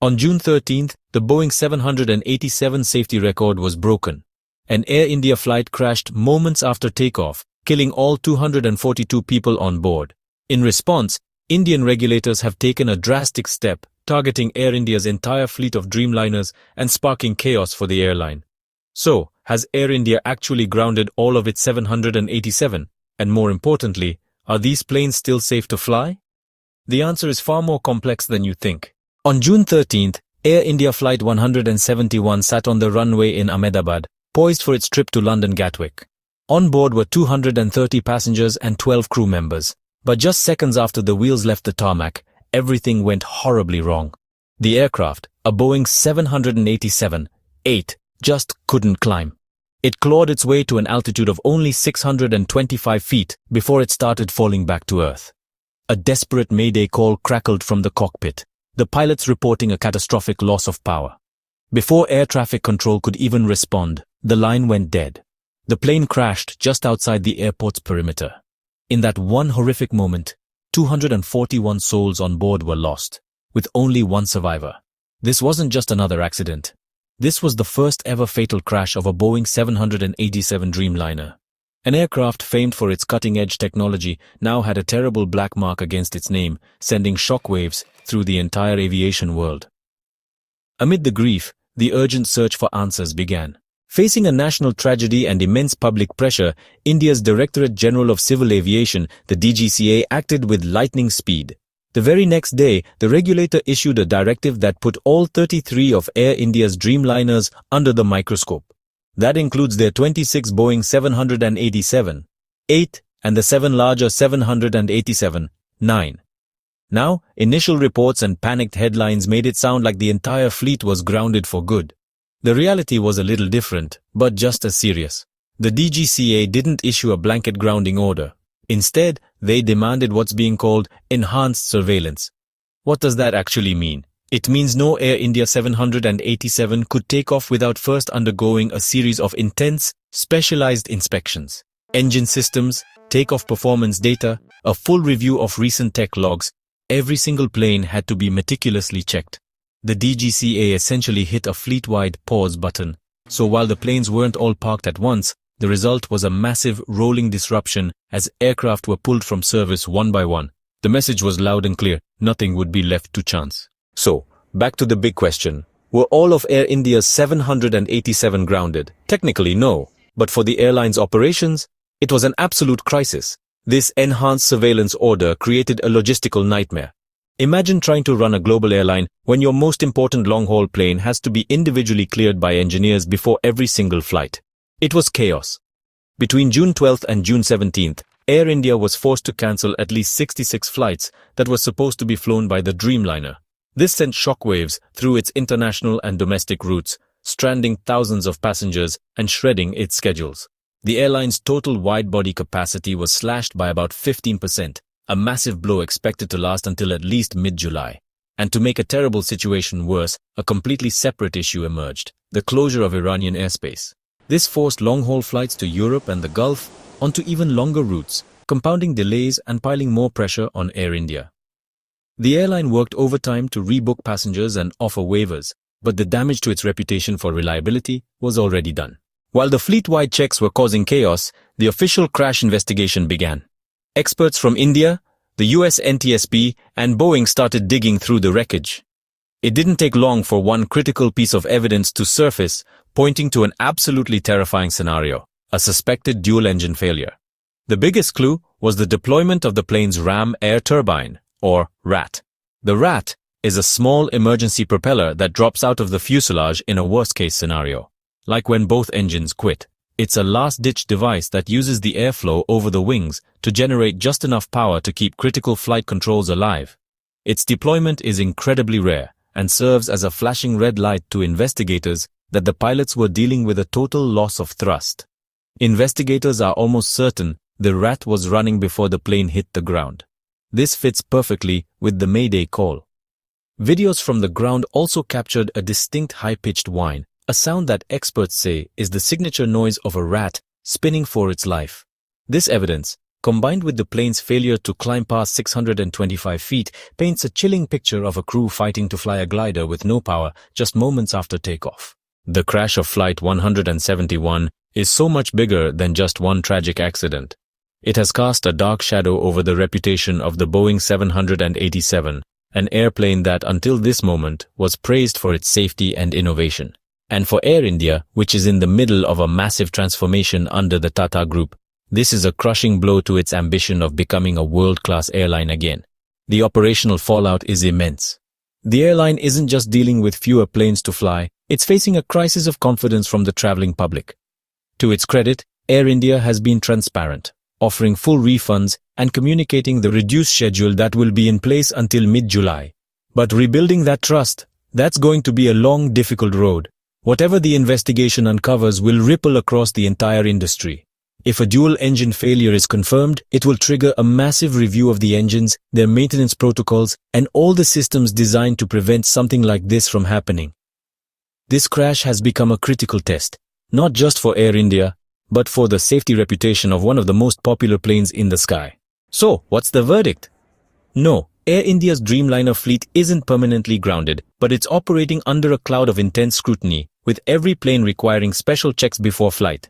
On June 13th, the Boeing 787 safety record was broken. An Air India flight crashed moments after takeoff, killing all 242 people on board. In response, Indian regulators have taken a drastic step, targeting Air India's entire fleet of Dreamliners and sparking chaos for the airline. So, has Air India actually grounded all of its 787? And more importantly, are these planes still safe to fly? The answer is far more complex than you think. On June 13th, Air India Flight 171 sat on the runway in Ahmedabad, poised for its trip to London Gatwick. On board were 230 passengers and 12 crew members. But just seconds after the wheels left the tarmac, everything went horribly wrong. The aircraft, a Boeing 787-8, just couldn't climb. It clawed its way to an altitude of only 625 feet before it started falling back to Earth. A desperate mayday call crackled from the cockpit, the pilots reporting a catastrophic loss of power. Before air traffic control could even respond, the line went dead. The plane crashed just outside the airport's perimeter. In that one horrific moment, 241 souls on board were lost, with only one survivor. This wasn't just another accident. This was the first ever fatal crash of a Boeing 787 Dreamliner. An aircraft famed for its cutting-edge technology now had a terrible black mark against its name, sending shockwaves through the entire aviation world. Amid the grief, the urgent search for answers began. Facing a national tragedy and immense public pressure, India's Directorate General of Civil Aviation, the DGCA, acted with lightning speed. The very next day, the regulator issued a directive that put all 33 of Air India's Dreamliners under the microscope. That includes their 26 Boeing 787-8 and the 7 larger 787-9. Now, initial reports and panicked headlines made it sound like the entire fleet was grounded for good. The reality was a little different, but just as serious. The DGCA didn't issue a blanket grounding order. Instead, they demanded what's being called enhanced surveillance. What does that actually mean? It means no Air India 787 could take off without first undergoing a series of intense, specialized inspections. Engine systems, takeoff performance data, a full review of recent tech logs. Every single plane had to be meticulously checked. The DGCA essentially hit a fleet-wide pause button. So while the planes weren't all parked at once, the result was a massive rolling disruption as aircraft were pulled from service one by one. The message was loud and clear: nothing would be left to chance. So, back to the big question. Were all of Air India's 787 grounded? Technically, no. But for the airline's operations, it was an absolute crisis. This enhanced surveillance order created a logistical nightmare. Imagine trying to run a global airline when your most important long-haul plane has to be individually cleared by engineers before every single flight. It was chaos. Between June 12th and June 17th, Air India was forced to cancel at least 66 flights that were supposed to be flown by the Dreamliner. This sent shockwaves through its international and domestic routes, stranding thousands of passengers and shredding its schedules. The airline's total wide-body capacity was slashed by about 15%, a massive blow expected to last until at least mid-July. And to make a terrible situation worse, a completely separate issue emerged: the closure of Iranian airspace. This forced long-haul flights to Europe and the Gulf onto even longer routes, compounding delays and piling more pressure on Air India. The airline worked overtime to rebook passengers and offer waivers, but the damage to its reputation for reliability was already done. While the fleet-wide checks were causing chaos, the official crash investigation began. Experts from India, the US NTSB, and Boeing started digging through the wreckage. It didn't take long for one critical piece of evidence to surface, pointing to an absolutely terrifying scenario: a suspected dual-engine failure. The biggest clue was the deployment of the plane's ram air turbine, or RAT. The RAT is a small emergency propeller that drops out of the fuselage in a worst-case scenario. Like when both engines quit. It's a last-ditch device that uses the airflow over the wings to generate just enough power to keep critical flight controls alive. Its deployment is incredibly rare and serves as a flashing red light to investigators that the pilots were dealing with a total loss of thrust. Investigators are almost certain the RAT was running before the plane hit the ground. This fits perfectly with the Mayday call. Videos from the ground also captured a distinct high-pitched whine, a sound that experts say is the signature noise of a rat spinning for its life. This evidence, combined with the plane's failure to climb past 625 feet, paints a chilling picture of a crew fighting to fly a glider with no power just moments after takeoff. The crash of Flight 171 is so much bigger than just one tragic accident. It has cast a dark shadow over the reputation of the Boeing 787, an airplane that until this moment was praised for its safety and innovation. And for Air India, which is in the middle of a massive transformation under the Tata Group, this is a crushing blow to its ambition of becoming a world-class airline again. The operational fallout is immense. The airline isn't just dealing with fewer planes to fly, it's facing a crisis of confidence from the traveling public. To its credit, Air India has been transparent, offering full refunds and communicating the reduced schedule that will be in place until mid-July. But rebuilding that trust, that's going to be a long, difficult road. Whatever the investigation uncovers will ripple across the entire industry. If a dual-engine failure is confirmed, it will trigger a massive review of the engines, their maintenance protocols, and all the systems designed to prevent something like this from happening. This crash has become a critical test, not just for Air India, but for the safety reputation of one of the most popular planes in the sky. So, what's the verdict? No, Air India's Dreamliner fleet isn't permanently grounded, but it's operating under a cloud of intense scrutiny, with every plane requiring special checks before flight.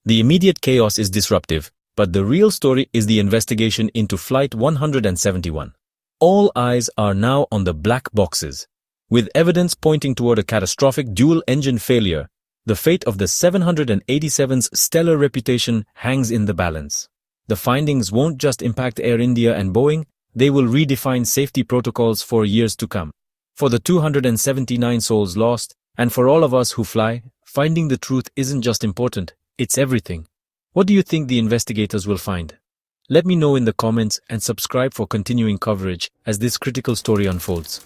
The immediate chaos is disruptive, but the real story is the investigation into Flight 171. All eyes are now on the black boxes. With evidence pointing toward a catastrophic dual-engine failure, the fate of the 787's stellar reputation hangs in the balance. The findings won't just impact Air India and Boeing, they will redefine safety protocols for years to come. For the 279 souls lost, and for all of us who fly, finding the truth isn't just important, it's everything. What do you think the investigators will find? Let me know in the comments and subscribe for continuing coverage as this critical story unfolds.